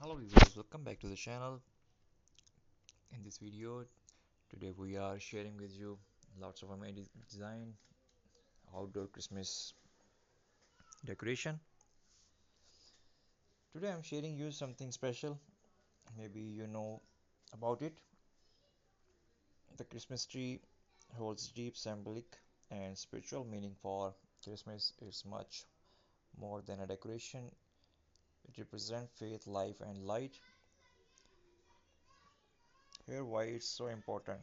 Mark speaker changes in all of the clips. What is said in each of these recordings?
Speaker 1: Hello viewers, welcome back to the channel. In this video, today we are sharing with you lots of amazing design outdoor Christmas decoration. Today I'm sharing you something special. Maybe you know about it. The Christmas tree holds deep symbolic and spiritual meaning for Christmas. It's much more than a decoration. It represents faith, life and light. Here why it's so important.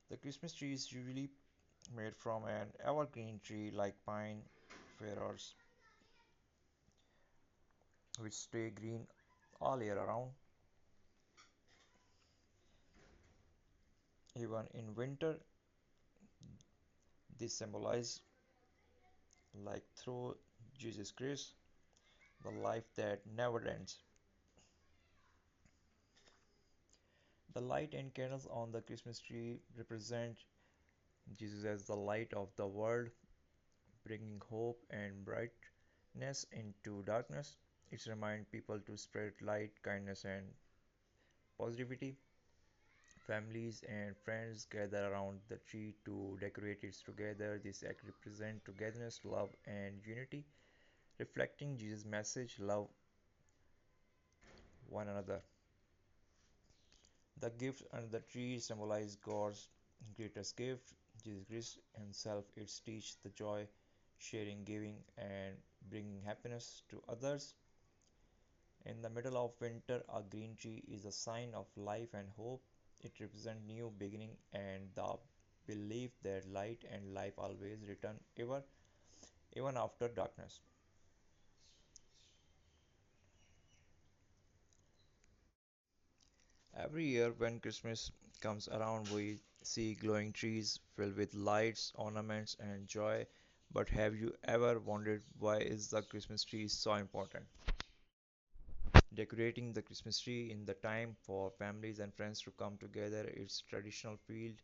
Speaker 1: The Christmas tree is usually made from an evergreen tree like pine, firs, which stay green all year round. Even in winter, this symbolizes like through Jesus Christ, the life that never ends. The light and candles on the Christmas tree represent Jesus as the light of the world, bringing hope and brightness into darkness. It reminds people to spread light, kindness, and positivity. Families and friends gather around the tree to decorate it together. This act represents togetherness, love, and unity, reflecting Jesus' message love one another. The gift under the tree symbolizes God's greatest gift, Jesus Christ Himself. It teaches the joy, sharing, giving, and bringing happiness to others. In the middle of winter, a green tree is a sign of life and hope. It represents new beginning and the belief that light and life always return even after darkness. Every year when Christmas comes around, we see glowing trees filled with lights, ornaments, and joy. But have you ever wondered why is the Christmas tree so important? Decorating the Christmas tree in the time for families and friends to come together, it's traditional field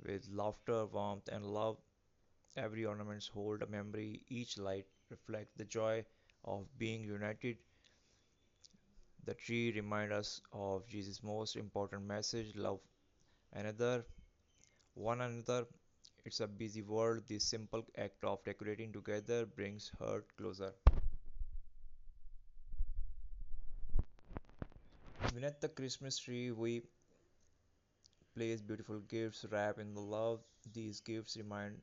Speaker 1: with laughter, warmth, and love. Every ornament holds a memory. Each light reflects the joy of being united. The tree reminds us of Jesus' most important message: love another, one another. It's a busy world. This simple act of decorating together brings heart closer. Beneath the Christmas tree, we place beautiful gifts wrapped in the love. These gifts remind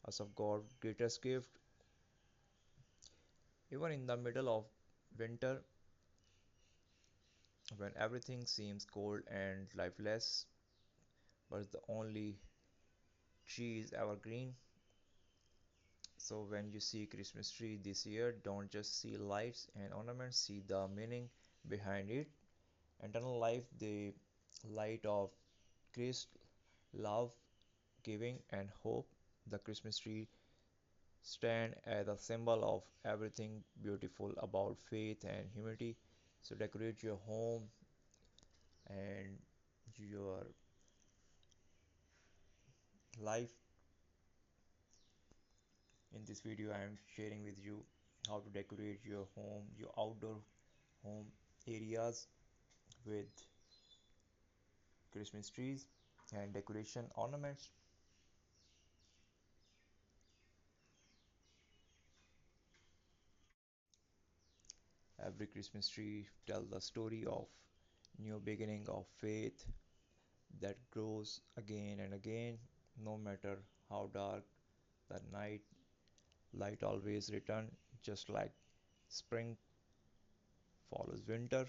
Speaker 1: us of God's greatest gift. Even in the middle of winter, when everything seems cold and lifeless, but the only tree is evergreen. So when you see Christmas tree this year, don't just see lights and ornaments, see the meaning behind it. Eternal life, the light of Christ, love, giving, and hope. The Christmas tree stand as a symbol of everything beautiful about faith and humanity. So decorate your home and your life. In this video, I am sharing with you how to decorate your home, your outdoor home areas with Christmas trees and decoration ornaments. Every Christmas tree tells the story of new beginning of faith that grows again and again, no matter how dark the night. Light always return, just like spring follows winter.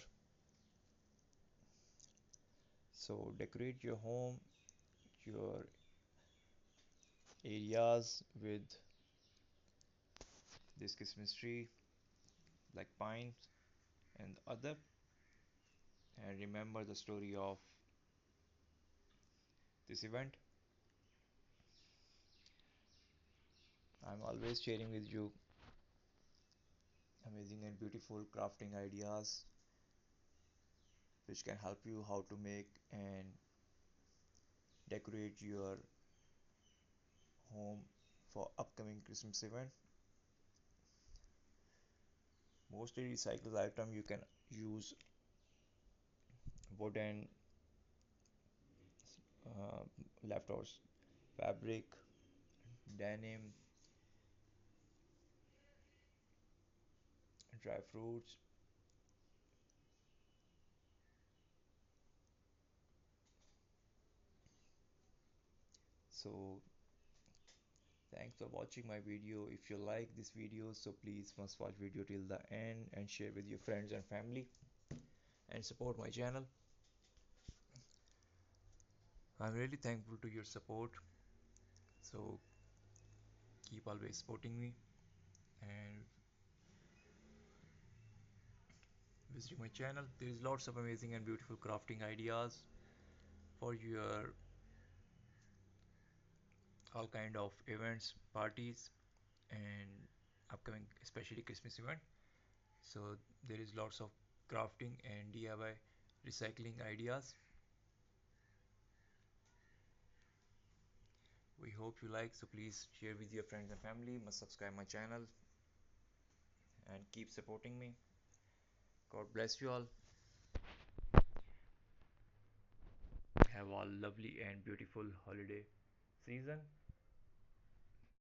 Speaker 1: So decorate your home, your areas with this Christmas tree, like pines and other, and remember the story of this event. I'm always sharing with you amazing and beautiful crafting ideas which can help you how to make and decorate your home for upcoming Christmas event. Mostly recycled item you can use wooden, uh, leftovers, fabric, denim, dry fruits. So thanks for watching my video. If you like this video, so please must watch video till the end and share with your friends and family and support my channel. I'm really thankful to your support. So keep always supporting me and visiting my channel. There is lots of amazing and beautiful crafting ideas for your all kind of events, parties, and upcoming, especially Christmas event. So there is lots of crafting and DIY recycling ideas. We hope you like, so please share with your friends and family. Must subscribe my channel and keep supporting me. God bless you all. Have a lovely and beautiful holiday season.